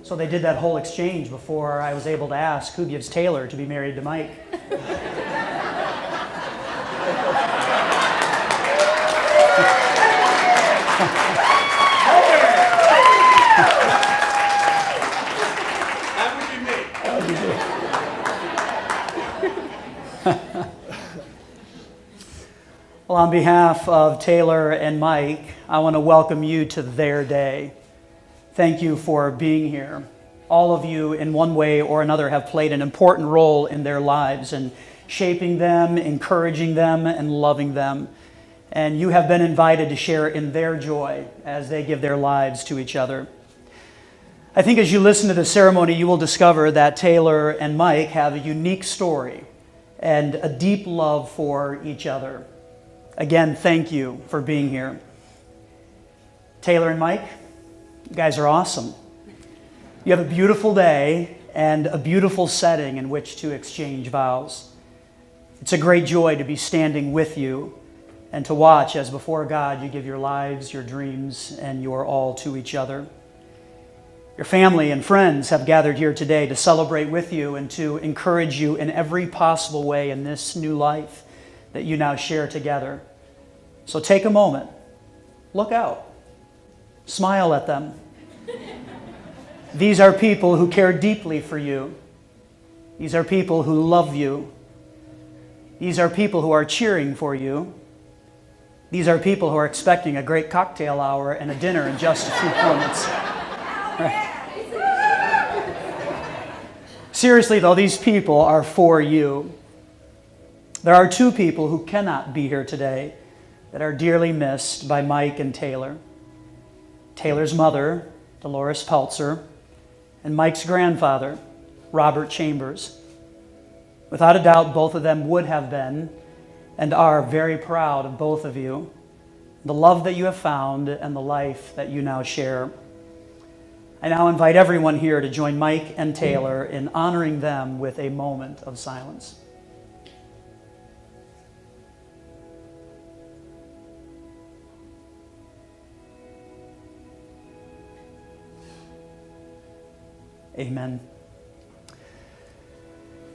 So they did that whole exchange before I was able to ask who gives Taylor to be married to Mike. That would be me. Well, on behalf of Taylor and Mike, I want to welcome you to their day. Thank you for being here. All of you, in one way or another, have played an important role in their lives and shaping them, encouraging them, and loving them. And you have been invited to share in their joy as they give their lives to each other. I think as you listen to the ceremony, you will discover that Taylor and Mike have a unique story and a deep love for each other. Again, thank you for being here. Taylor and Mike, you guys are awesome. You have a beautiful day and a beautiful setting in which to exchange vows. It's a great joy to be standing with you and to watch as before God you give your lives, your dreams, and your all to each other. Your family and friends have gathered here today to celebrate with you and to encourage you in every possible way in this new life that you now share together. So take a moment, look out, smile at them. These are people who care deeply for you. These are people who love you. These are people who are cheering for you. These are people who are expecting a great cocktail hour and a dinner in just a few moments. Right. Seriously, though, these people are for you. There are two people who cannot be here today that are dearly missed by Mike and Taylor. Taylor's mother, Dolores Peltzer, and Mike's grandfather, Robert Chambers. Without a doubt, both of them would have been and are very proud of both of you, the love that you have found and the life that you now share. I now invite everyone here to join Mike and Taylor in honoring them with a moment of silence. Amen.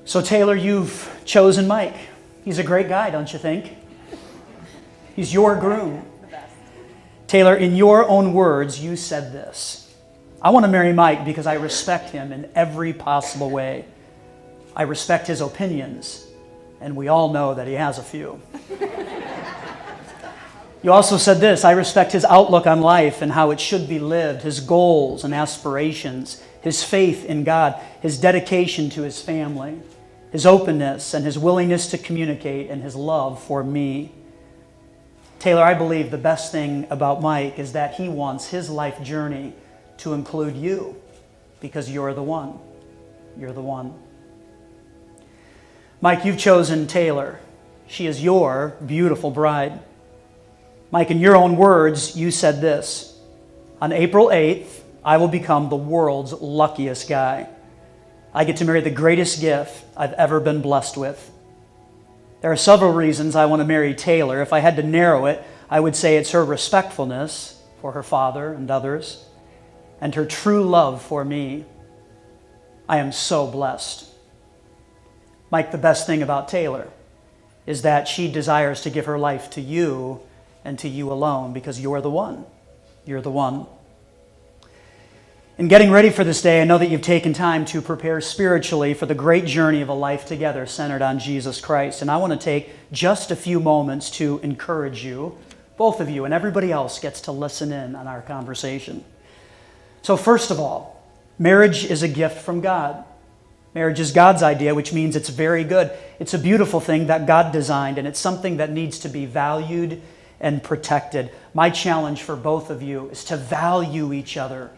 So Taylor, you've chosen Mike. He's a great guy, don't you think? He's your groom. Taylor, in your own words, you said this: I want to marry Mike because I respect him in every possible way. I respect his opinions, and we all know that he has a few. You also said this: I respect his outlook on life and how it should be lived, his goals and aspirations, his faith in God, his dedication to his family. his openness and his willingness to communicate and his love for me. Taylor, I believe the best thing about Mike is that he wants his life journey to include you because you're the one. You're the one. Mike, you've chosen Taylor. She is your beautiful bride. Mike, in your own words, you said this: on April 8th, I will become the world's luckiest guy. I get to marry the greatest gift I've ever been blessed with. There are several reasons I want to marry Taylor. If I had to narrow it, I would say it's her respectfulness for her father and others, and her true love for me. I am so blessed. Mike, the best thing about Taylor is that she desires to give her life to you and to you alone because you're the one. You're the one. In getting ready for this day, I know that you've taken time to prepare spiritually for the great journey of a life together centered on Jesus Christ. And I want to take just a few moments to encourage you, both of you, and everybody else gets to listen in on our conversation. So first of all, marriage is a gift from God. Marriage is God's idea, which means it's very good. It's a beautiful thing that God designed, and it's something that needs to be valued and protected. My challenge for both of you is to value each other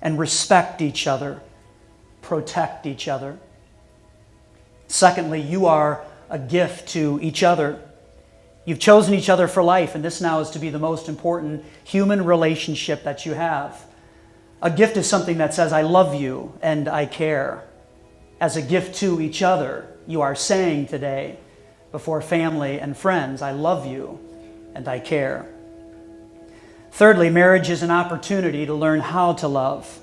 and respect each other, protect each other. Secondly, you are a gift to each other. You've chosen each other for life, and this now is to be the most important human relationship that you have. A gift is something that says, I love you and I care. As a gift to each other, you are saying today, before family and friends, I love you and I care. Thirdly, marriage is an opportunity to learn how to love.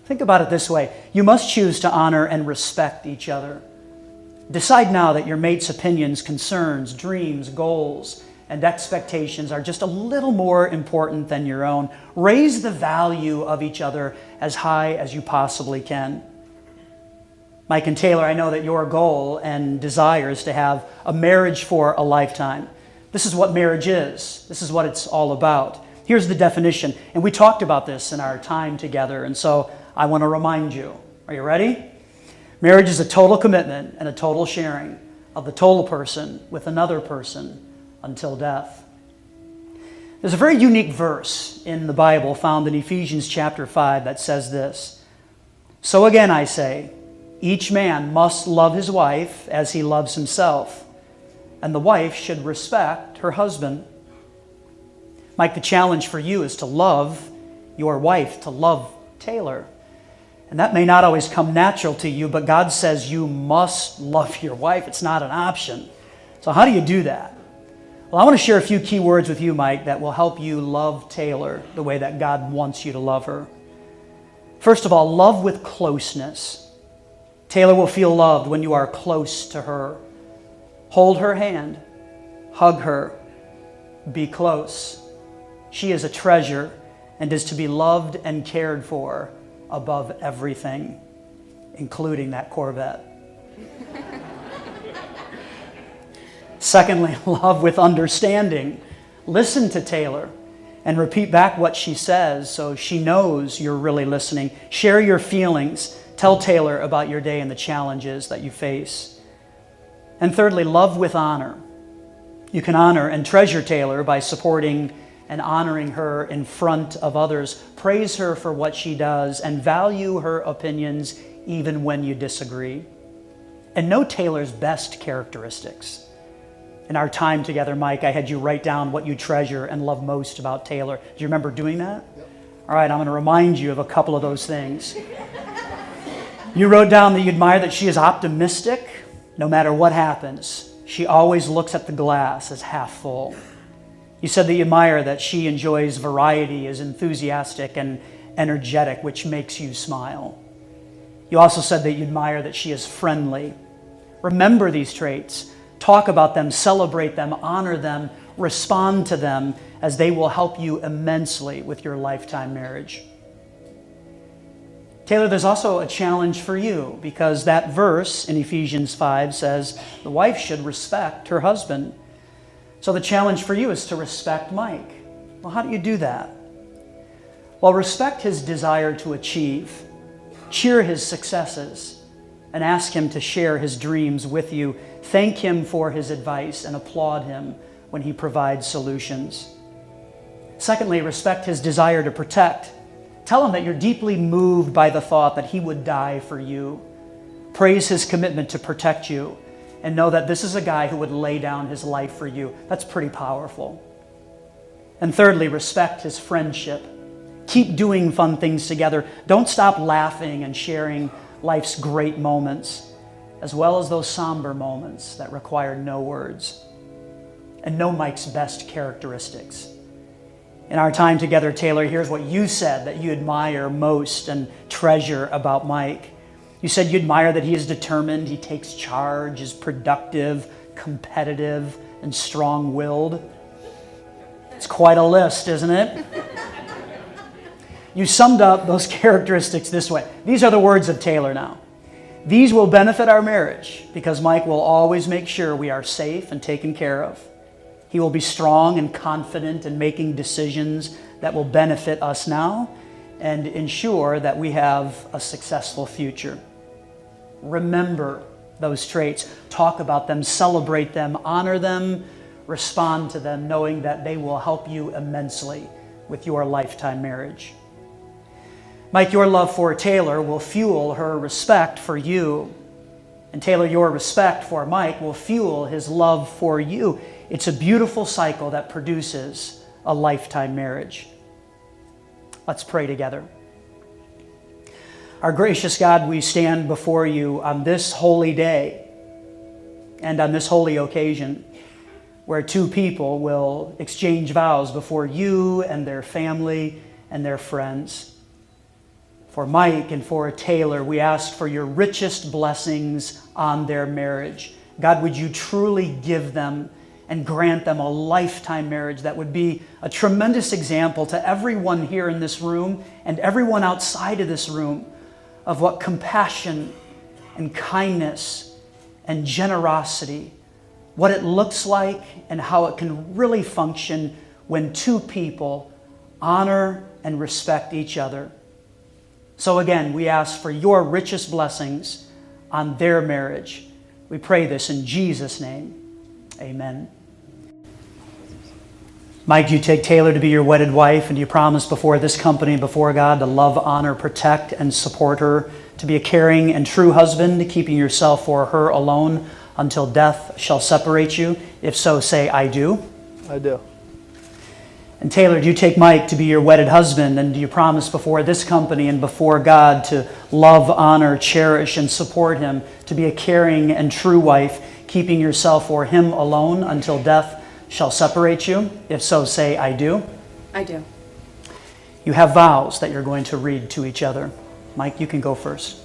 Think about it this way. You must choose to honor and respect each other. Decide now that your mate's opinions, concerns, dreams, goals, and expectations are just a little more important than your own. Raise the value of each other as high as you possibly can. Mike and Taylor, I know that your goal and desire is to have a marriage for a lifetime. This is what marriage is. This is what it's all about. Here's the definition, and we talked about this in our time together, and so I want to remind you. Are you ready? Marriage is a total commitment and a total sharing of the total person with another person until death. There's a very unique verse in the Bible found in Ephesians chapter 5 that says this: So again I say, each man must love his wife as he loves himself, and the wife should respect her husband. Mike, the challenge for you is to love your wife, to love Taylor. And that may not always come natural to you, but God says you must love your wife. It's not an option. So how do you do that? Well, I want to share a few key words with you, Mike, that will help you love Taylor the way that God wants you to love her. First of all, love with closeness. Taylor will feel loved when you are close to her. Hold her hand, hug her, be close. She is a treasure and is to be loved and cared for above everything, including that Corvette. Secondly, love with understanding. Listen to Taylor and repeat back what she says so she knows you're really listening. Share your feelings. Tell Taylor about your day and the challenges that you face. And thirdly, love with honor. You can honor and treasure Taylor by supporting and honoring her in front of others. Praise her for what she does and value her opinions even when you disagree. And know Taylor's best characteristics. In our time together, Mike, I had you write down what you treasure and love most about Taylor. Do you remember doing that? Yep. All right, I'm going to remind you of a couple of those things. You wrote down that you admire that she is optimistic no matter what happens. She always looks at the glass as half full. You said that you admire that she enjoys variety, is enthusiastic and energetic, which makes you smile. You also said that you admire that she is friendly. Remember these traits. Talk about them, celebrate them, honor them, respond to them, as they will help you immensely with your lifetime marriage. Taylor, there's also a challenge for you because that verse in Ephesians 5 says the wife should respect her husband. So the challenge for you is to respect Mike. Well, how do you do that? Well, respect his desire to achieve, cheer his successes, and ask him to share his dreams with you. Thank him for his advice and applaud him when he provides solutions. Secondly, respect his desire to protect. Tell him that you're deeply moved by the thought that he would die for you. Praise his commitment to protect you, and know that this is a guy who would lay down his life for you. That's pretty powerful. And thirdly, respect his friendship. Keep doing fun things together. Don't stop laughing and sharing life's great moments, as well as those somber moments that require no words. And know Mike's best characteristics. In our time together, Taylor, here's what you said that you admire most and treasure about Mike. You said you admire that he is determined, he takes charge, is productive, competitive, and strong-willed. It's quite a list, isn't it? You summed up those characteristics this way. These are the words of Taylor now. These will benefit our marriage because Mike will always make sure we are safe and taken care of. He will be strong and confident in making decisions that will benefit us now and ensure that we have a successful future. Remember those traits, talk about them, celebrate them, honor them, respond to them, knowing that they will help you immensely with your lifetime marriage. Mike, your love for Taylor will fuel her respect for you. And Taylor, your respect for Mike will fuel his love for you. It's a beautiful cycle that produces a lifetime marriage. Let's pray together. Our gracious God, we stand before you on this holy day and on this holy occasion where two people will exchange vows before you and their family and their friends. For Mike and for Taylor, we ask for your richest blessings on their marriage. God, would you truly give them and grant them a lifetime marriage that would be a tremendous example to everyone here in this room and everyone outside of this room of what compassion and kindness and generosity, what it looks like and how it can really function when two people honor and respect each other. So again, we ask for your richest blessings on their marriage. We pray this in Jesus' name. Amen. Mike, do you take Taylor to be your wedded wife, and do you promise before this company and before God to love, honor, protect, and support her, to be a caring and true husband, keeping yourself for her alone until death shall separate you? If so, say, I do. I do. And Taylor, do you take Mike to be your wedded husband, and do you promise before this company and before God to love, honor, cherish, and support him, to be a caring and true wife, keeping yourself for him alone until death shall separate you? If so, say, I do. I do. You have vows that you're going to read to each other. Mike, you can go first.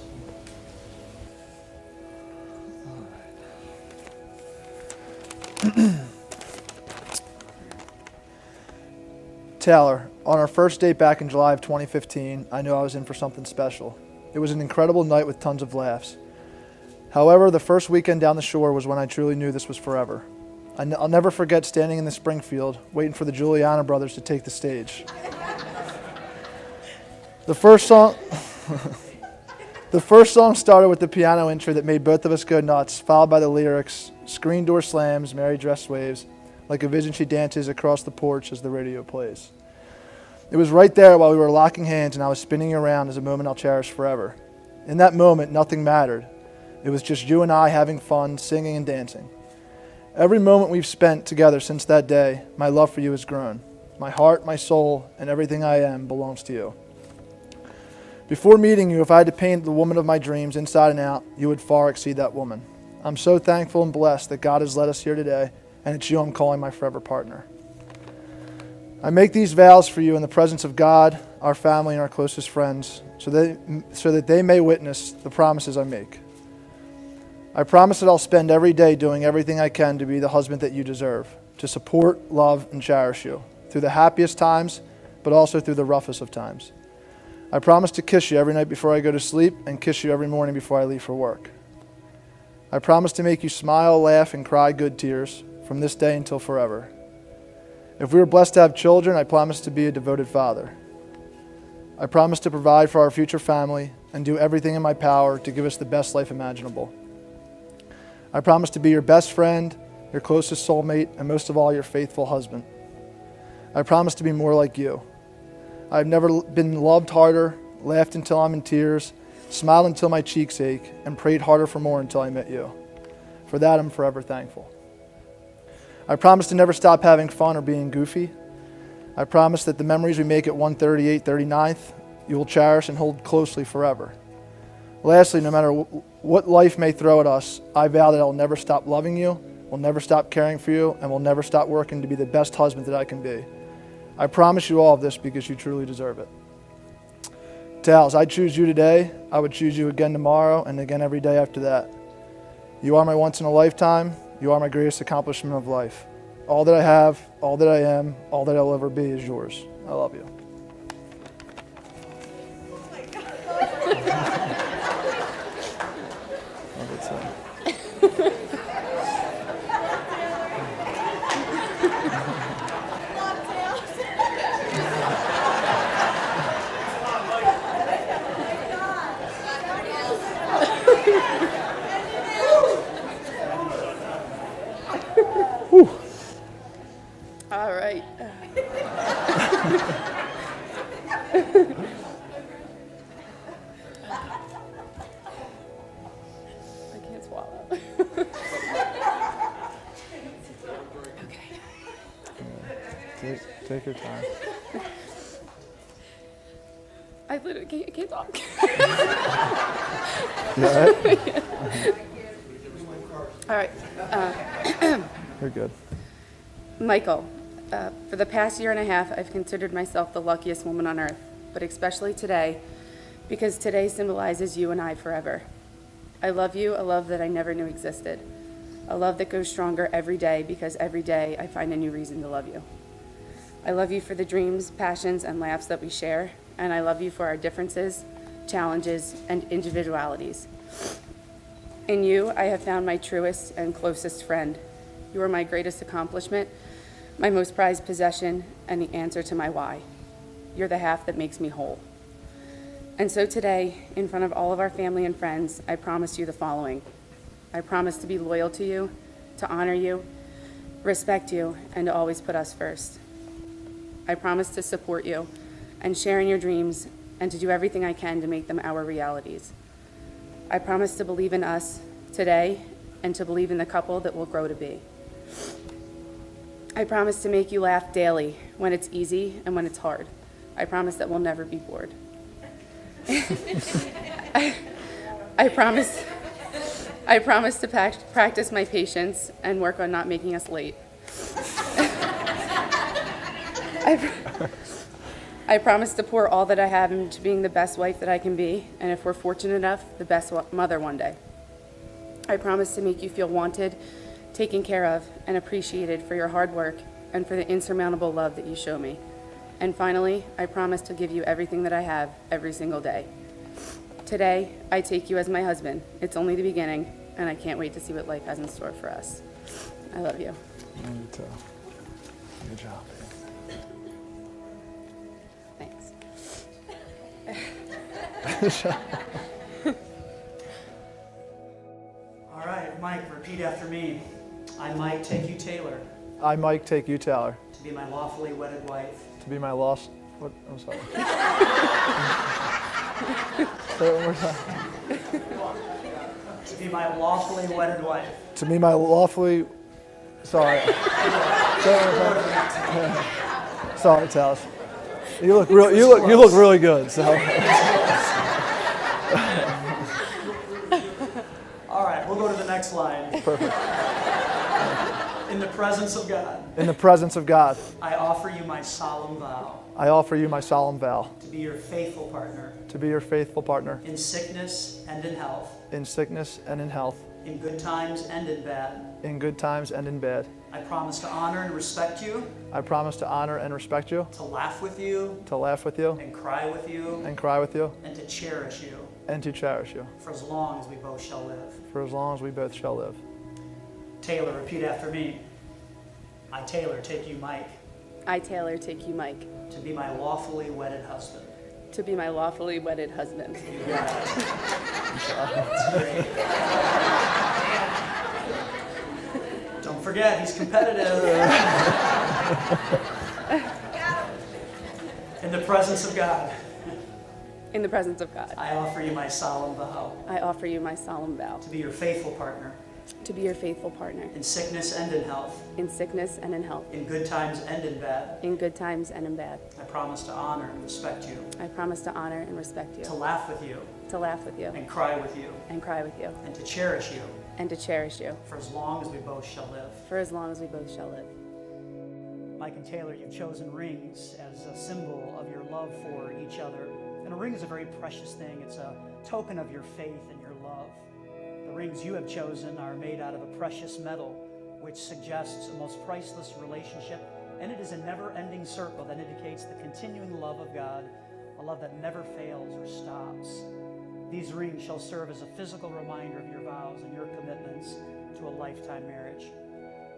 Taylor, on our first date back in July of 2015, I knew I was in for something special. It was an incredible night with tons of laughs. However, the first weekend down the shore was when I truly knew this was forever. I'll never forget standing in the Springfield, waiting for the Juliana brothers to take the stage. The first song started with the piano intro that made both of us go nuts, followed by the lyrics, screen door slams, Mary dress waves, like a vision she dances across the porch as the radio plays. It was right there while we were locking hands and I was spinning around as a moment I'll cherish forever. In that moment, nothing mattered. It was just you and I having fun, singing and dancing. Every moment we've spent together since that day, my love for you has grown. My heart, my soul, and everything I am belongs to you. Before meeting you, if I had to paint the woman of my dreams inside and out, you would far exceed that woman. I'm so thankful and blessed that God has led us here today, and it's you I'm calling my forever partner. I make these vows for you in the presence of God, our family, and our closest friends, so that they may witness the promises I make. I promise that I'll spend every day doing everything I can to be the husband that you deserve, to support, love, and cherish you, through the happiest times, but also through the roughest of times. I promise to kiss you every night before I go to sleep and kiss you every morning before I leave for work. I promise to make you smile, laugh, and cry good tears from this day until forever. If we are blessed to have children, I promise to be a devoted father. I promise to provide for our future family and do everything in my power to give us the best life imaginable. I promise to be your best friend, your closest soulmate, and most of all, your faithful husband. I promise to be more like you. I've never been loved harder, laughed until I'm in tears, smiled until my cheeks ache, and prayed harder for more until I met you. For that, I'm forever thankful. I promise to never stop having fun or being goofy. I promise that the memories we make at 138 39th, you will cherish and hold closely forever. Lastly, no matter what life may throw at us, I vow that I will never stop loving you, will never stop caring for you, and will never stop working to be the best husband that I can be. I promise you all of this because you truly deserve it. Tals, I choose you today. I would choose you again tomorrow and again every day after that. You are my once in a lifetime. You are my greatest accomplishment of life. All that I have, all that I am, all that I'll ever be is yours. I love you. All right. I can't swallow. Okay. Take your time. I literally can't talk. You all right? All right. You're good. Michael, for the past year and a half, I've considered myself the luckiest woman on earth, but especially today, because today symbolizes you and I forever. I love you, a love that I never knew existed, a love that grows stronger every day because every day I find a new reason to love you. I love you for the dreams, passions, and laughs that we share, and I love you for our differences, challenges, and individualities. In you, I have found my truest and closest friend. You are my greatest accomplishment, my most prized possession, and the answer to my why. You're the half that makes me whole. And so today, in front of all of our family and friends, I promise you the following. I promise to be loyal to you, to honor you, respect you, and to always put us first. I promise to support you and share in your dreams and to do everything I can to make them our realities. I promise to believe in us today and to believe in the couple that we'll grow to be. I promise to make you laugh daily when it's easy and when it's hard. I promise that we'll never be bored. I promise to practice my patience and work on not making us late. I promise to pour all that I have into being the best wife that I can be, and if we're fortunate enough, the best mother one day. I promise to make you feel wanted, taken care of, and appreciated for your hard work and for the insurmountable love that you show me. And finally, I promise to give you everything that I have every single day. Today, I take you as my husband. It's only the beginning, and I can't wait to see what life has in store for us. I love you. You too. Good job. Thanks. All right, Mike, repeat after me. I, Mike, take you, Taylor, I, Mike, take you, Taylor, to be my lawfully wedded wife. to be my lost. What? I'm sorry. Say it one more time. To be my lawfully wedded wife. To be my lawfully. Sorry. Say it one more time. Sorry, Talis. You look really good. So. All right, we'll go to the next line. Perfect. In the presence of God, In the presence of God, I offer you my solemn vow I offer you my solemn vow to be your faithful partner to be your faithful partner in sickness and in health, in sickness and in health, in good times and in bad. in good times and in bad. I promise to honor and respect you, I promise to honor and respect you, to laugh with you to laugh with you and cry with you, and cry with you, and to cherish you and to cherish you for as long as we both shall live. for as long as we both shall live. Taylor, repeat after me. I, Taylor, take you, Mike, I, Taylor, take you, Mike, to be my lawfully wedded husband. to be my lawfully wedded husband. Don't forget, he's competitive. In the presence of God, In the presence of God, I offer you my solemn vow I offer you my solemn vow to be your faithful partner to be your faithful partner in sickness and in health, in sickness and in health, in good times and in bad. in good times and in bad. I promise to honor and respect you, I promise to honor and respect to you, laugh with you to laugh with you and cry with you, and cry with you, and to cherish you and to cherish you for as long as we both shall live. for as long as we both shall live. Mike and Taylor, you've chosen rings as a symbol of your love for each other. And a ring is a very precious thing. It's a token of your faith and your love. The rings you have chosen are made out of a precious metal, which suggests a most priceless relationship. And it is a never-ending circle that indicates the continuing love of God, a love that never fails or stops. These rings shall serve as a physical reminder of your vows and your commitments to a lifetime marriage.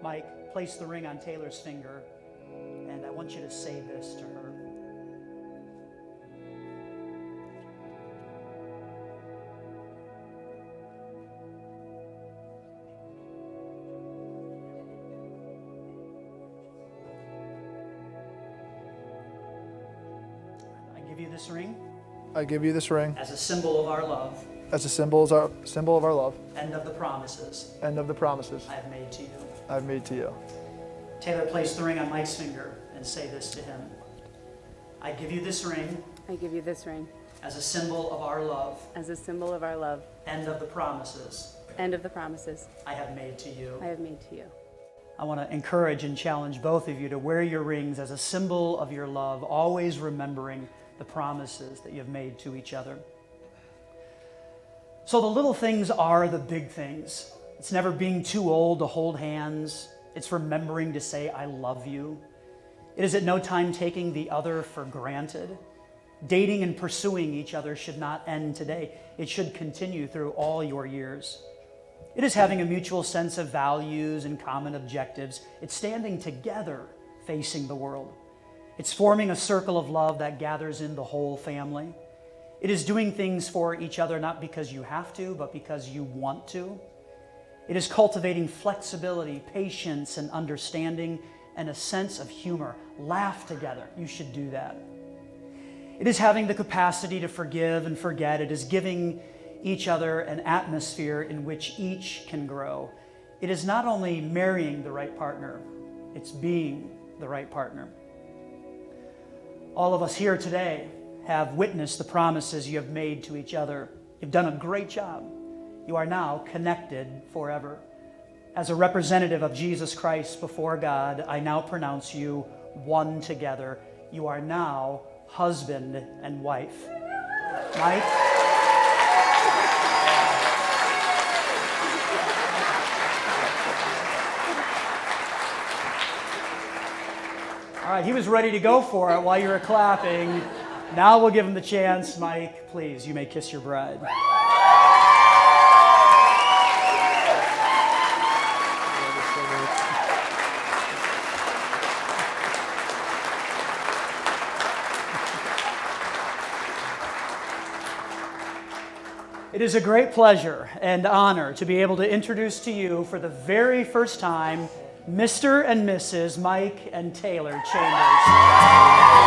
Mike, place the ring on Taylor's finger, and I want you to say this to her. I give you this ring I give you this ring as a symbol of our love as a symbol of our love and of the promises and of the promises I have made to you. I've made to you. Taylor, place the ring on Mike's finger and say this to him. I give you this ring I give you this ring as a symbol of our love as a symbol of our love and of the promises and of the promises I have made to you. I have made to you. I want to encourage and challenge both of you to wear your rings as a symbol of your love, always remembering the promises that you've made to each other. So the little things are the big things. It's never being too old to hold hands. It's remembering to say, I love you. It is at no time taking the other for granted. Dating and pursuing each other should not end today. It should continue through all your years. It is having a mutual sense of values and common objectives. It's standing together facing the world. It's forming a circle of love that gathers in the whole family. It is doing things for each other not because you have to, but because you want to. It is cultivating flexibility, patience, and understanding, and a sense of humor. Laugh together. You should do that. It is having the capacity to forgive and forget. It is giving each other an atmosphere in which each can grow. It is not only marrying the right partner, it's being the right partner. All of us here today have witnessed the promises you have made to each other. You've done a great job. You are now connected forever. As a representative of Jesus Christ before God, I now pronounce you one together. You are now husband and wife. Mike? All right, he was ready to go for it while you were clapping. Now we'll give him the chance. Mike, please, you may kiss your bride. It is a great pleasure and honor to be able to introduce to you for the very first time Mr. and Mrs. Mike and Taylor Chambers.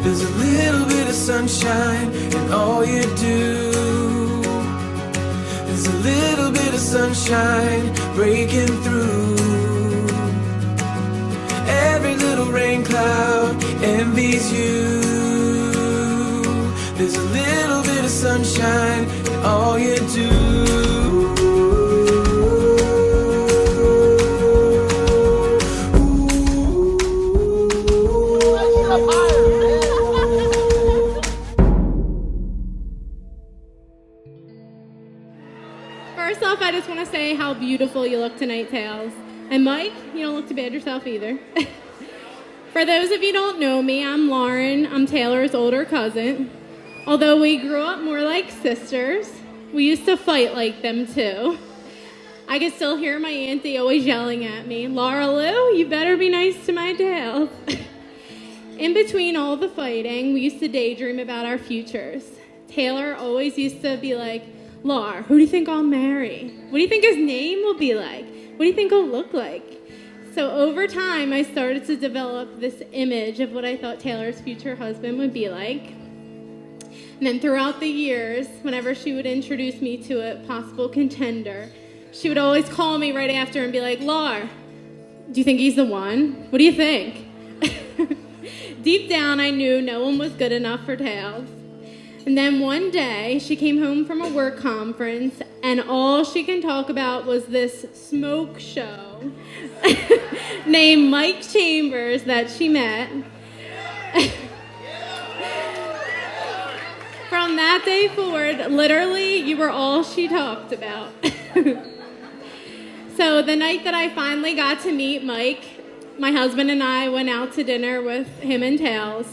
There's a little bit of sunshine in all you do. There's a little bit of sunshine breaking through. Every little rain cloud envies you. There's a little bit of sunshine in all you do. say how beautiful you look tonight, Tails. And Mike, you don't look too bad yourself either. For those of you who don't know me, I'm Lauren. I'm Taylor's older cousin. Although we grew up more like sisters, we used to fight like them too. I can still hear my auntie always yelling at me, "Laura Lou, you better be nice to my Tails." In between all the fighting, we used to daydream about our futures. Taylor always used to be like, "Laura, who do you think I'll marry? What do you think his name will be like? What do you think he'll look like?" So over time, I started to develop this image of what I thought Taylor's future husband would be like. And then throughout the years, whenever she would introduce me to a possible contender, she would always call me right after and be like, "Laura, do you think he's the one? What do you think?" Deep down, I knew no one was good enough for Tails. And then one day, she came home from a work conference, and all she can talk about was this smoke show named Mike Chambers that she met. From that day forward, literally, you were all she talked about. So the night that I finally got to meet Mike, my husband and I went out to dinner with him and Tails.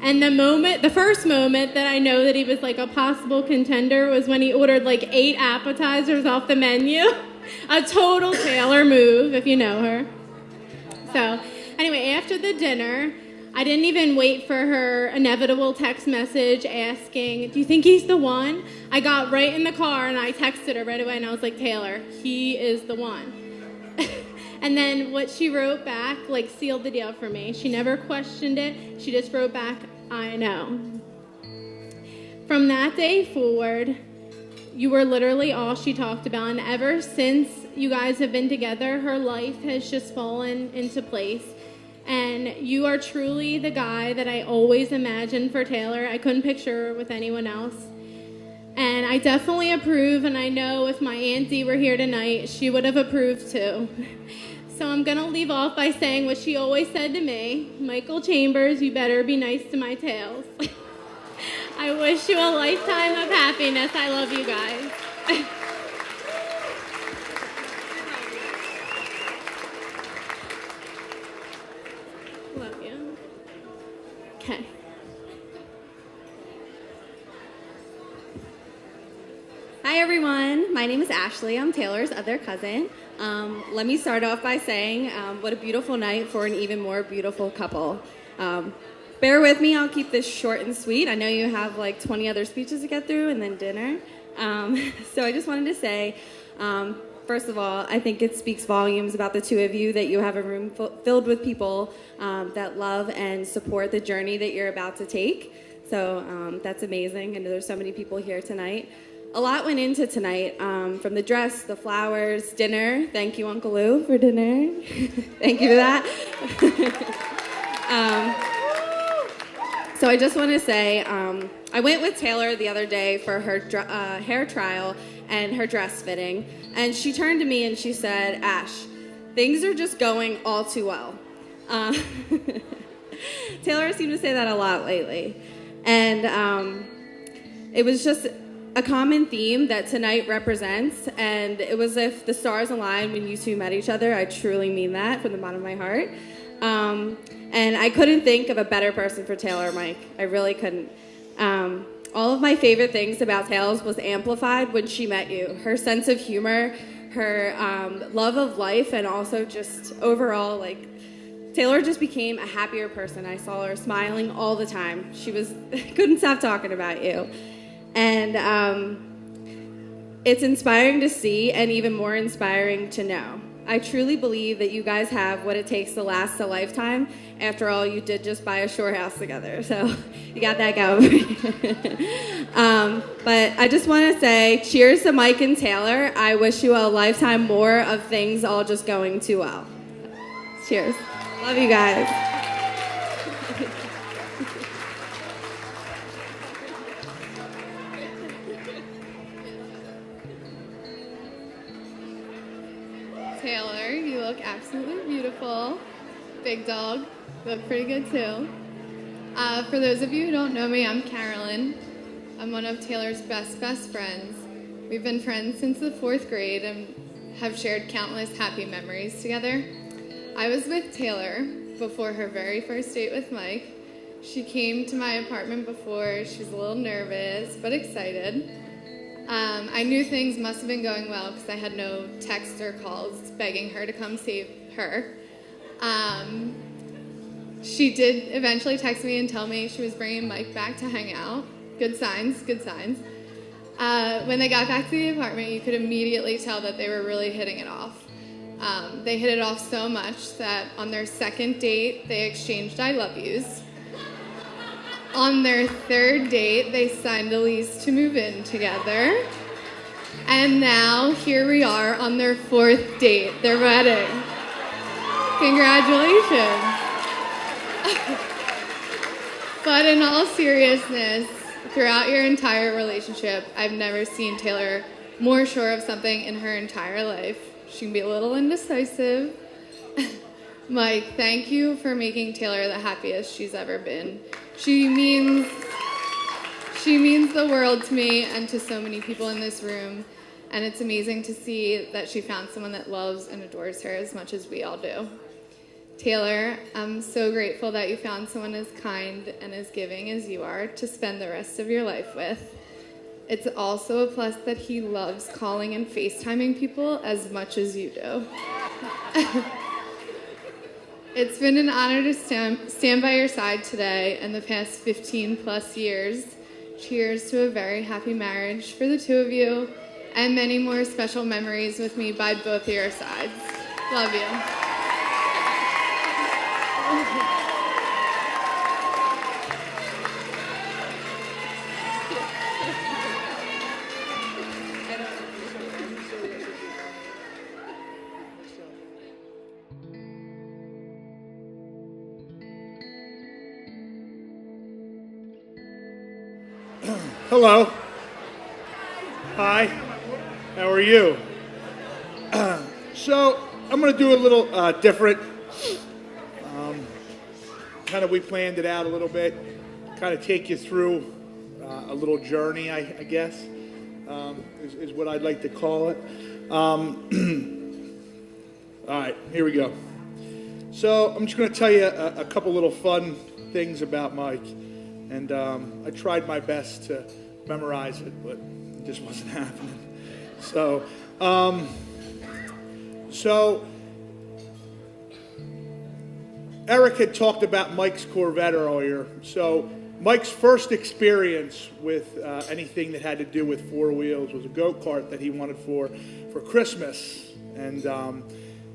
And the first moment that I know that he was like a possible contender was when he ordered like 8 appetizers off the menu. A total Taylor move, if you know her. So anyway, after the dinner, I didn't even wait for her inevitable text message asking, "Do you think he's the one?" I got right in the car and I texted her right away and I was like, "Taylor, he is the one." And then what she wrote back, like, sealed the deal for me. She never questioned it. She just wrote back, "I know." From that day forward, you were literally all she talked about. And ever since you guys have been together, her life has just fallen into place. And you are truly the guy that I always imagined for Taylor. I couldn't picture her with anyone else. And I definitely approve, and I know if my auntie were here tonight, she would have approved too. So I'm going to leave off by saying what she always said to me, "Michael Chambers, you better be nice to my Tails." I wish you a lifetime of happiness. I love you guys. Love you. Okay. Hi everyone, my name is Ashley. I'm Taylor's other cousin. Let me start off by saying what a beautiful night for an even more beautiful couple. Bear with me, I'll keep this short and sweet. I know you have like 20 other speeches to get through and then dinner. So I just wanted to say, first of all, I think it speaks volumes about the two of you that you have a room filled with people that love and support the journey that you're about to take. So that's amazing. I know there's so many people here tonight. A lot went into tonight, from the dress, the flowers, dinner. Thank you, Uncle Lou, for dinner. Thank you for that. So I just want to say, I went with Taylor the other day for her hair trial and her dress fitting, and she turned to me and she said, "Ash, things are just going all too well." Taylor seemed to say that a lot lately, and it was just a common theme that tonight represents, and it was as if the stars aligned when you two met each other. I truly mean that from the bottom of my heart. And I couldn't think of a better person for Taylor or Mike. I really couldn't. All of my favorite things about Tails was amplified when she met you. Her sense of humor, her love of life, and also just overall, like, Taylor just became a happier person. I saw her smiling all the time. She couldn't stop talking about you. And it's inspiring to see and even more inspiring to know. I truly believe that you guys have what it takes to last a lifetime. After all, you did just buy a shore house together, so you got that going. But I just want to say cheers to Mike and Taylor. I wish you a lifetime more of things all just going too well. Cheers. Love you guys. Taylor, you look absolutely beautiful. Big dog, you look pretty good too. For those of you who don't know me, I'm Carolyn. I'm one of Taylor's best friends. We've been friends since the 4th grade, and have shared countless happy memories together. I was with Taylor before her very first date with Mike. She came to my apartment before. She was a little nervous, but excited. I knew things must have been going well because I had no texts or calls begging her to come save her. She did eventually text me and tell me she was bringing Mike back to hang out. Good signs, good signs. When they got back to the apartment, you could immediately tell that they were really hitting it off. They hit it off so much that on their second date, they exchanged I love yous. On their third date, they signed a lease to move in together. And now, here we are on their fourth date, their wedding. Congratulations. But in all seriousness, throughout your entire relationship, I've never seen Taylor more sure of something in her entire life. She can be a little indecisive. Mike, thank you for making Taylor the happiest she's ever been. She means the world to me and to so many people in this room, and it's amazing to see that she found someone that loves and adores her as much as we all do. Taylor, I'm so grateful that you found someone as kind and as giving as you are to spend the rest of your life with. It's also a plus that he loves calling and FaceTiming people as much as you do. It's been an honor to stand by your side today and the past 15 plus years. Cheers to a very happy marriage for the two of you and many more special memories with me by both of your sides. Love you. Hello. Hi. How are you? So I'm going to do a little different. Kind of we planned it out a little bit. Kind of take you through a little journey, I guess, is what I'd like to call it. All right, here we go. So I'm just going to tell you a couple little fun things about Mike. And I tried my best to memorize it, but it just wasn't happening. So Eric had talked about Mike's Corvette earlier. So Mike's first experience with anything that had to do with four wheels was a go-kart that he wanted for Christmas. And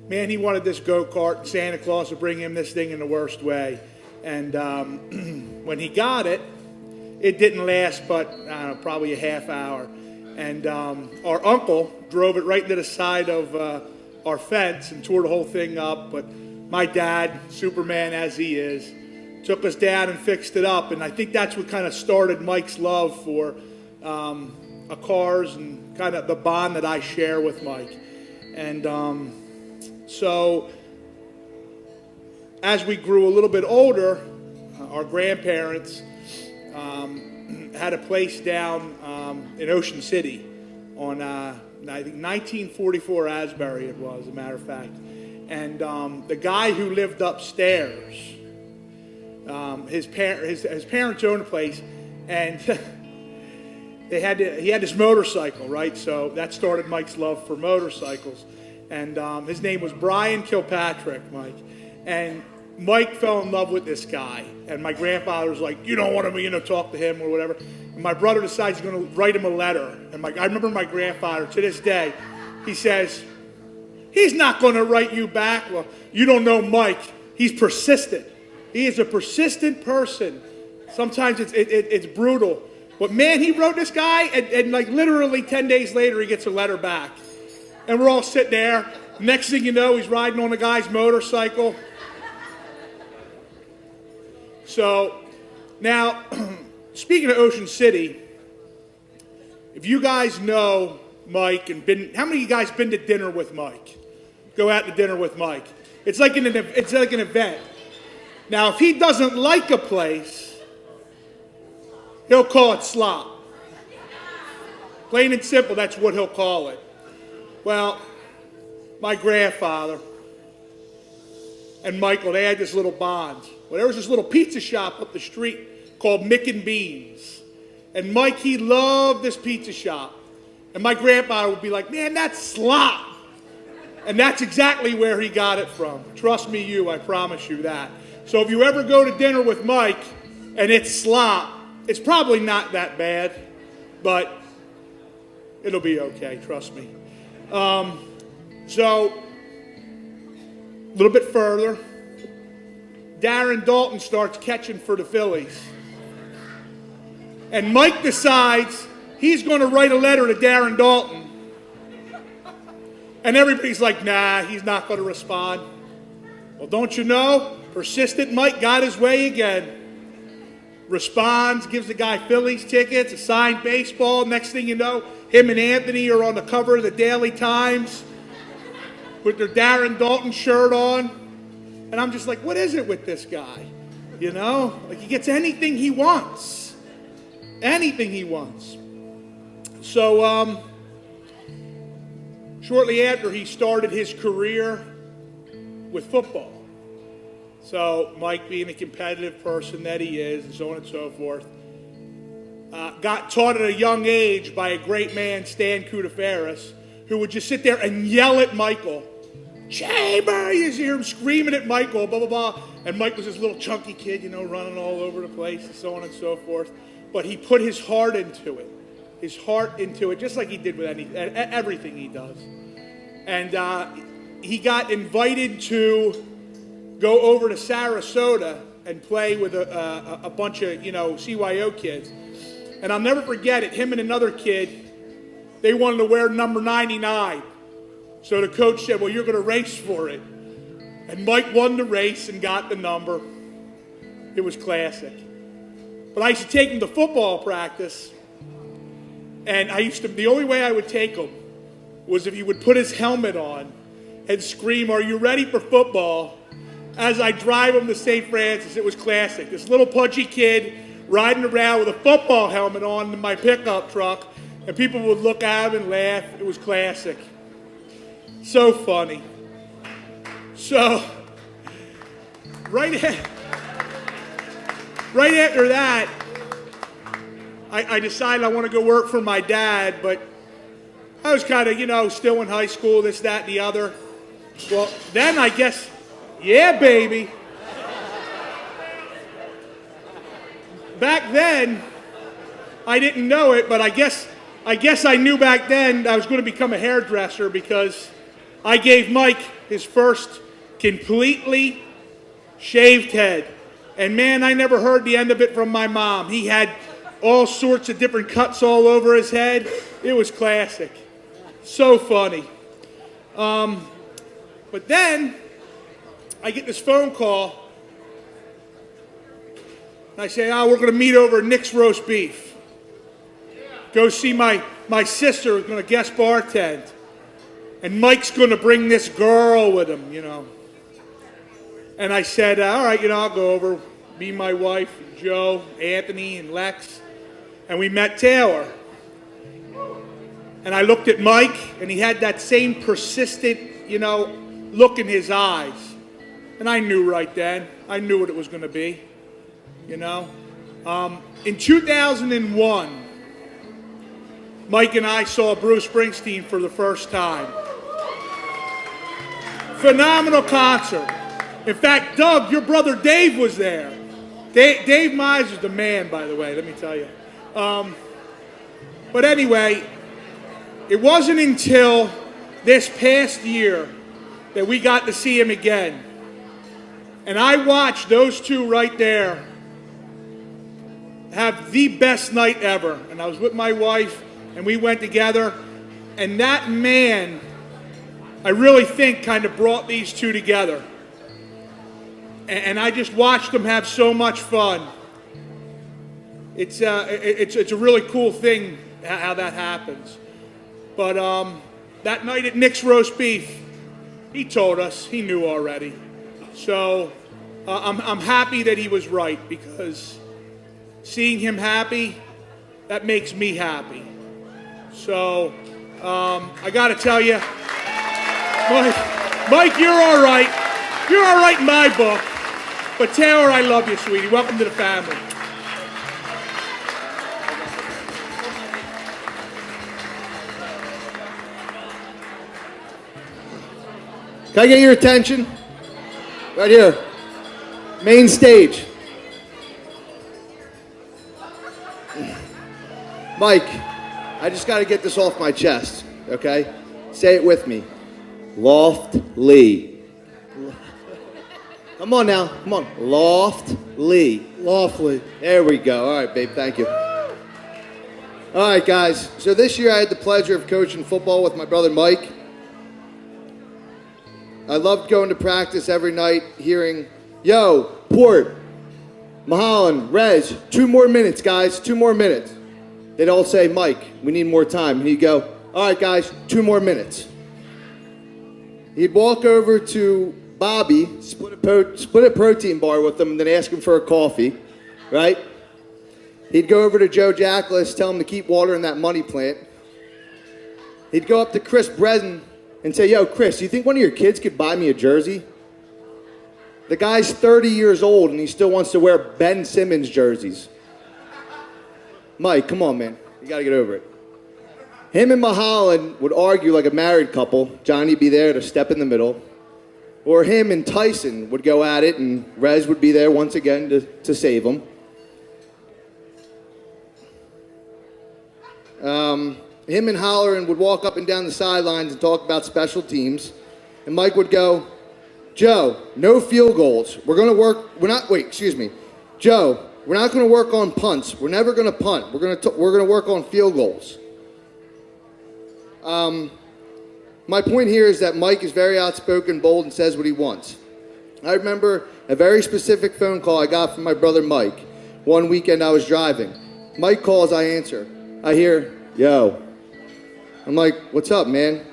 man, he wanted this go-kart. Santa Claus would bring him this thing in the worst way. And when he got it, it didn't last but, I don't know, probably a half hour. And our uncle drove it right into the side of our fence and tore the whole thing up. But my dad, Superman as he is, took us down and fixed it up. And I think that's what kind of started Mike's love for cars and kind of the bond that I share with Mike. And so as we grew a little bit older, our grandparents had a place down in Ocean City on, I think, 1944 Asbury it was, as a matter of fact. And the guy who lived upstairs, his parents owned a place, and he had this motorcycle, right? So that started Mike's love for motorcycles. And his name was Brian Kilpatrick, Mike. And Mike fell in love with this guy. And my grandfather was like, you don't want to, talk to him or whatever. And my brother decides he's going to write him a letter. And I remember my grandfather, to this day, he says, he's not going to write you back. Well, you don't know Mike. He's persistent. He is a persistent person. Sometimes it's brutal. But man, he wrote this guy, and like literally 10 days later, he gets a letter back. And we're all sitting there. Next thing you know, he's riding on the guy's motorcycle. So now, speaking of Ocean City, if you guys know Mike and how many of you guys been to dinner with Mike? Go out to dinner with Mike. It's like an event. Now, if he doesn't like a place, he'll call it slop. Plain and simple, that's what he'll call it. Well, my grandfather and Michael, they had this little bond. Well, there was this little pizza shop up the street called Mick and Beans. And Mike, he loved this pizza shop. And my grandfather would be like, man, that's slop. And that's exactly where he got it from. Trust me, I promise you that. So if you ever go to dinner with Mike and it's slop, it's probably not that bad, but it'll be okay, trust me. So, a little bit further, Darren Dalton starts catching for the Phillies. And Mike decides he's going to write a letter to Darren Dalton. And everybody's like, nah, he's not going to respond. Well, don't you know? Persistent Mike got his way again. Responds, gives the guy Phillies tickets, a signed baseball. Next thing you know, him and Anthony are on the cover of the Daily Times with their Darren Dalton shirt on. And I'm just like, what is it with this guy? You know? Like, he gets anything he wants. Anything he wants. So, shortly after, he started his career with football. So Mike, being a competitive person that he is, and so on and so forth, got taught at a young age by a great man, Stan Kudaferis, who would just sit there and yell at Michael. Chamber! You hear him screaming at Michael, blah, blah, blah. And Mike was this little chunky kid, you know, running all over the place, and so on and so forth. But he put his heart into it. His heart into it, just like he did with everything he does. And he got invited to go over to Sarasota and play with a bunch of, CYO kids. And I'll never forget it, him and another kid, they wanted to wear number 99. So the coach said, well, you're going to race for it. And Mike won the race and got the number. It was classic. But I used to take him to football practice. And the only way I would take him was if he would put his helmet on and scream, are you ready for football? As I drive him to St. Francis. It was classic. This little pudgy kid riding around with a football helmet on in my pickup truck, and people would look at him and laugh. It was classic. So funny. So, right after that, I decided I want to go work for my dad, but I was kind of, still in high school, this, that, and the other. Well, then I guess... Yeah, baby. Back then, I didn't know it, but I guess I knew back then I was going to become a hairdresser because I gave Mike his first completely shaved head. And man, I never heard the end of it from my mom. He had all sorts of different cuts all over his head. It was classic. So funny. But then... I get this phone call, and I say, we're going to meet over at Nick's Roast Beef. Go see my sister who's going to guest bartend. And Mike's going to bring this girl with him, And I said, all right, I'll go over, me, my wife, Joe, Anthony, and Lex. And we met Taylor. And I looked at Mike, and he had that same persistent, look in his eyes. And I knew right then. I knew what it was going to be, In 2001, Mike and I saw Bruce Springsteen for the first time. Phenomenal concert. In fact, Doug, your brother Dave was there. Dave Miser's the man, by the way, let me tell you. But anyway, it wasn't until this past year that we got to see him again. And I watched those two right there have the best night ever. And I was with my wife, and we went together. And that man, I really think, kind of brought these two together. And I just watched them have so much fun. It's a really cool thing how that happens. But that night at Nick's Roast Beef, he told us, he knew already. So I'm happy that he was right, because seeing him happy, that makes me happy. So I got to tell you, Mike, you're all right. You're all right in my book. But Taylor, I love you, sweetie. Welcome to the family. Can I get your attention? Right here. Main stage. Mike, I just got to get this off my chest, okay? Say it with me. Loftly. Come on now. Come on. Loftly. Lawfully. There we go. All right, babe. Thank you. All right, guys. So this year I had the pleasure of coaching football with my brother Mike. I loved going to practice every night, hearing, yo, Port, Mahalan, Rez, 2 more minutes, guys, 2 more minutes. They'd all say, Mike, we need more time. And he'd go, all right, guys, 2 more minutes. He'd walk over to Bobby, split a protein bar with him, and then ask him for a coffee, right? He'd go over to Joe Jackless, tell him to keep watering that money plant. He'd go up to Chris Breton and say, yo, Chris, you think one of your kids could buy me a jersey? The guy's 30 years old and he still wants to wear Ben Simmons jerseys. Mike, come on, man. You got to get over it. Him and Mahalan would argue like a married couple. Johnny'd be there to step in the middle. Or him and Tyson would go at it and Rez would be there once again to save him. Him and Holleran would walk up and down the sidelines and talk about special teams. And Mike would go, Joe, no field goals. Joe, we're not going to work on punts. We're never going to punt. We're going to work on field goals. My point here is that Mike is very outspoken, bold, and says what he wants. I remember a very specific phone call I got from my brother Mike. One weekend I was driving. Mike calls, I answer. I hear, yo. I'm like, what's up, man?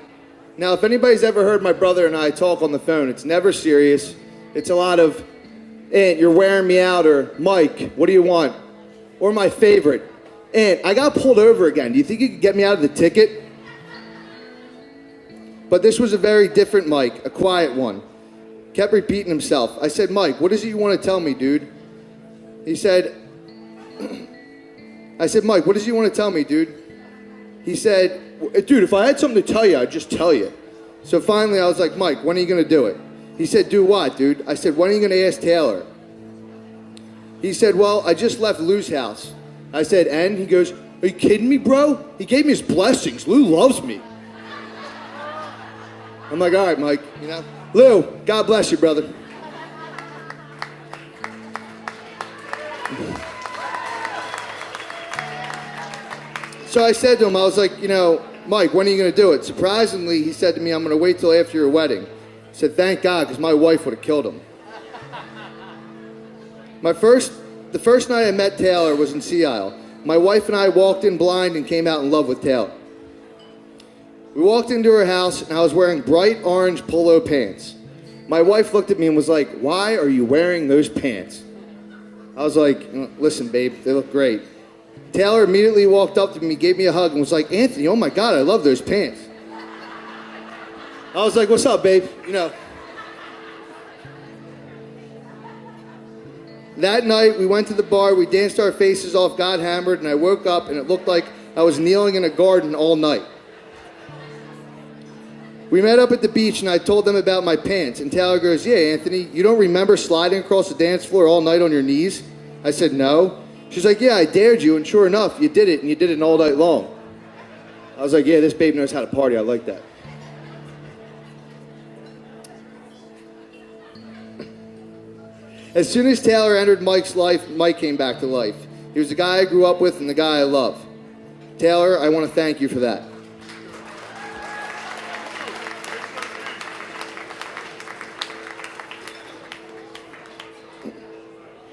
Now, if anybody's ever heard my brother and I talk on the phone, it's never serious. It's a lot of, Aunt, you're wearing me out, or Mike, what do you want? Or my favorite, Aunt, I got pulled over again. Do you think you could get me out of the ticket? But this was a very different Mike, a quiet one. Kept repeating himself. I said, Mike, what is it you want to tell me, dude? He said, I said, Mike, what is it you want to tell me, dude? He said, dude, if I had something to tell you, I'd just tell you. So finally I was like, Mike, when are you going to do it? He said, do what, dude? I said, when are you going to ask Taylor? He said, well, I just left Lou's house. I said, and? He goes, are you kidding me, bro? He gave me his blessings. Lou loves me. I'm like, all right, Mike, you know. Lou, God bless you, brother. So I said to him, I was like, you know, Mike, when are you going to do it? Surprisingly, he said to me, I'm going to wait till after your wedding. I said, thank God, because my wife would have killed him. The first night I met Taylor was in Sea Isle. My wife and I walked in blind and came out in love with Taylor. We walked into her house, and I was wearing bright orange polo pants. My wife looked at me and was like, why are you wearing those pants? I was like, listen, babe, they look great. Taylor immediately walked up to me, gave me a hug, and was like, Anthony, oh my God, I love those pants. I was like, what's up, babe? You know. That night, we went to the bar, we danced our faces off, got hammered, and I woke up, and it looked like I was kneeling in a garden all night. We met up at the beach, and I told them about my pants, and Taylor goes, yeah, Anthony, you don't remember sliding across the dance floor all night on your knees? I said, no. She's like, yeah, I dared you, and sure enough, you did it, and you did it all night long. I was like, yeah, this babe knows how to party. I like that. As soon as Taylor entered Mike's life, Mike came back to life. He was the guy I grew up with and the guy I love. Taylor, I want to thank you for that.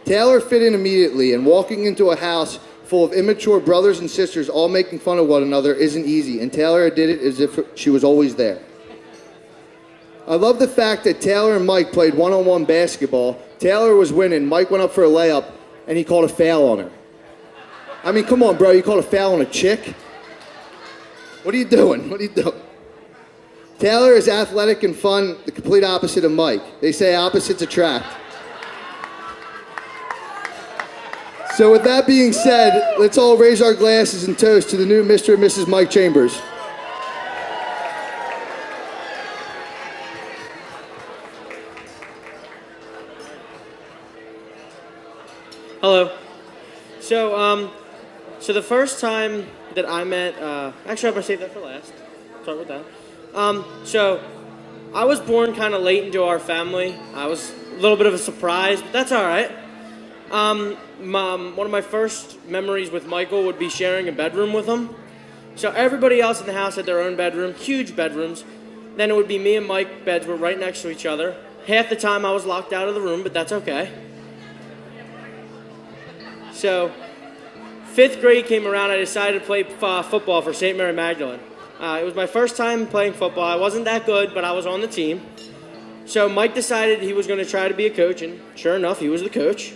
Taylor fit in immediately, and walking into a house full of immature brothers and sisters all making fun of one another isn't easy, and Taylor did it as if she was always there. I love the fact that Taylor and Mike played one-on-one basketball. Taylor was winning, Mike went up for a layup, and he called a foul on her. I mean, come on, bro, you called a foul on a chick? What are you doing? What are you doing? Taylor is athletic and fun, the complete opposite of Mike. They say opposites attract. So with that being said, let's all raise our glasses and toast to the new Mr. and Mrs. Mike Chambers. Hello. So the first time that I met, actually I'm gonna save that for last. Start with that. So I was born kind of late into our family. I was a little bit of a surprise, but that's all right. One of my first memories with Michael would be sharing a bedroom with him. So everybody else in the house had their own bedroom, huge bedrooms. Then it would be me and Mike, beds were right next to each other. Half the time I was locked out of the room, but that's okay. So 5th grade came around, I decided to play football for St. Mary Magdalene. It was my first time playing football. I wasn't that good, but I was on the team. So Mike decided he was going to try to be a coach, and sure enough, he was the coach.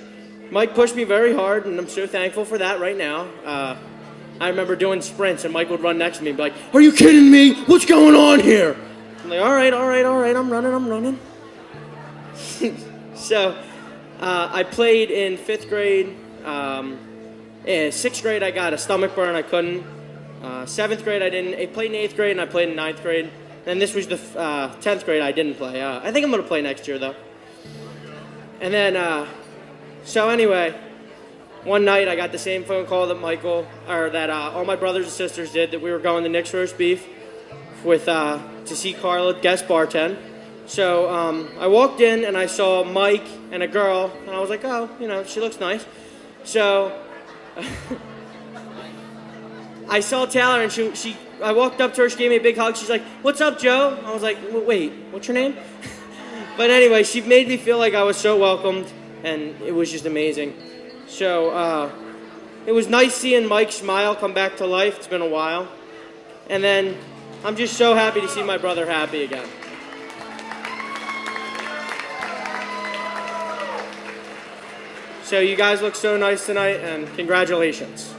Mike pushed me very hard, and I'm so thankful for that right now. I remember doing sprints, and Mike would run next to me and be like, "Are you kidding me? What's going on here?" I'm like, all right, I'm running. So I played in 5th grade. In 6th grade, I got a stomach burn. I couldn't. 7th grade, I didn't. I played in 8th grade, and I played in 9th grade. And this was the 10th grade, I didn't play. I think I'm going to play next year, though. And then, so anyway, one night I got the same phone call that all my brothers and sisters did, that we were going to Nick's Roast Beef to see Carla guest bartend. So I walked in, and I saw Mike and a girl, and I was like, oh, she looks nice. So I saw Taylor, and I walked up to her, she gave me a big hug. She's like, "What's up, Joe?" I was like, "Wait, what's your name?" But anyway, she made me feel like I was so welcomed, and it was just amazing. So it was nice seeing Mike's smile come back to life. It's been a while. And then I'm just so happy to see my brother happy again. So you guys look so nice tonight, and congratulations.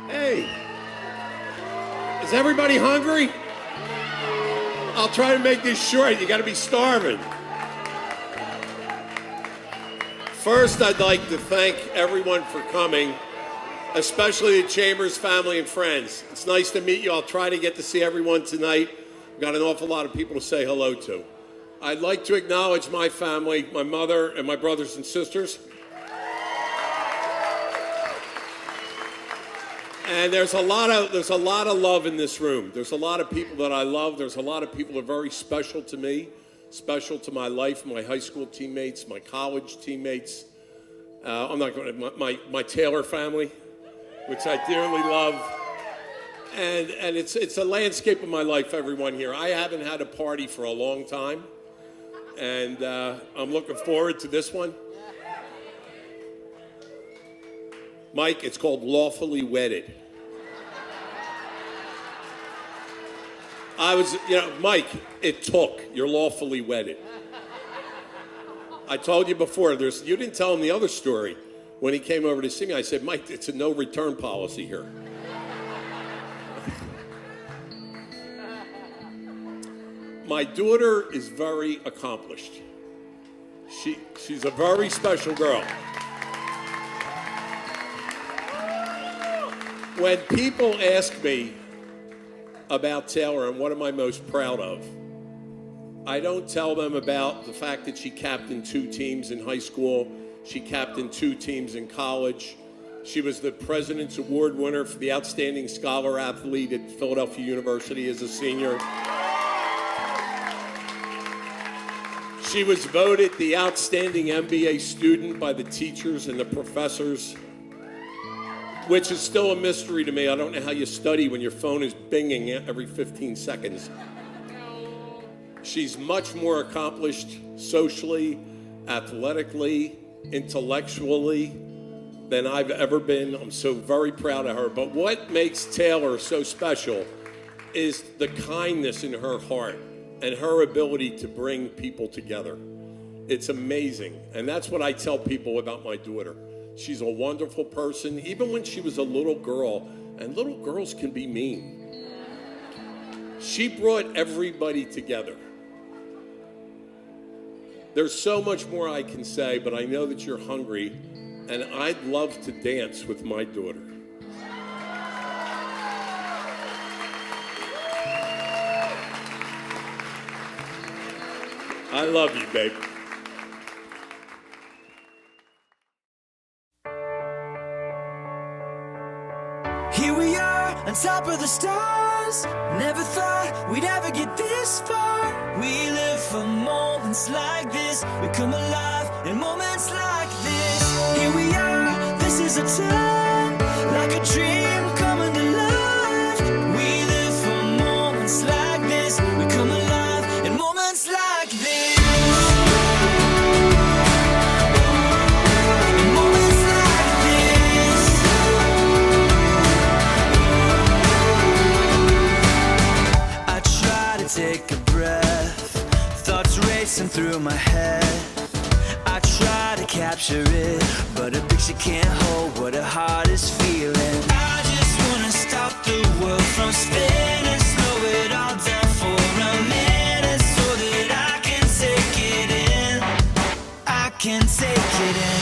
Hey, is everybody hungry? I'll try to make this short. You got to be starving. First, I'd like to thank everyone for coming, especially the Chambers family and friends. It's nice to meet you. I'll try to get to see everyone tonight. We've got an awful lot of people to say hello to. I'd like to acknowledge my family, my mother, and my brothers and sisters. And there's a lot of love in this room. There's a lot of people that I love. There's a lot of people that are very special to me, special to my life, my high school teammates, my college teammates. I'm not going to my Taylor family, which I dearly love. And it's a landscape of my life, everyone here. I haven't had a party for a long time, and I'm looking forward to this one. Mike, it's called Lawfully Wedded. Mike, it took. You're lawfully wedded. I told you before, you didn't tell him the other story. When he came over to see me, I said, Mike, it's a no return policy here. My daughter is very accomplished. She's a very special girl. When people ask me about Taylor and what am I most proud of, I don't tell them about the fact that she captained 2 teams in high school. She captained 2 teams in college. She was the President's Award winner for the Outstanding Scholar Athlete at Philadelphia University as a senior. She was voted the Outstanding MBA student by the teachers and the professors, which is still a mystery to me. I don't know how you study when your phone is binging every 15 seconds. She's much more accomplished socially, athletically, intellectually, than I've ever been. I'm so very proud of her. But what makes Taylor so special is the kindness in her heart and her ability to bring people together. It's amazing. And that's what I tell people about my daughter. She's a wonderful person, even when she was a little girl, and little girls can be mean. She brought everybody together. There's so much more I can say, but I know that you're hungry, and I'd love to dance with my daughter. I love you, babe. Here we are, on top of the stars. Never thought we'd ever get this far. We live for moments like this. We come alive in moments like this. Here we are, this is a time, like a dream coming to life. We live for moments like this. We come alive in moments like this. Moments like this. I try to take a breath, thoughts racing through my head. I try to capture it, but a picture can't hold what a heart is feeling. I just wanna stop the world from spinning, slow it all down for a minute, so that I can take it in. I can take it in.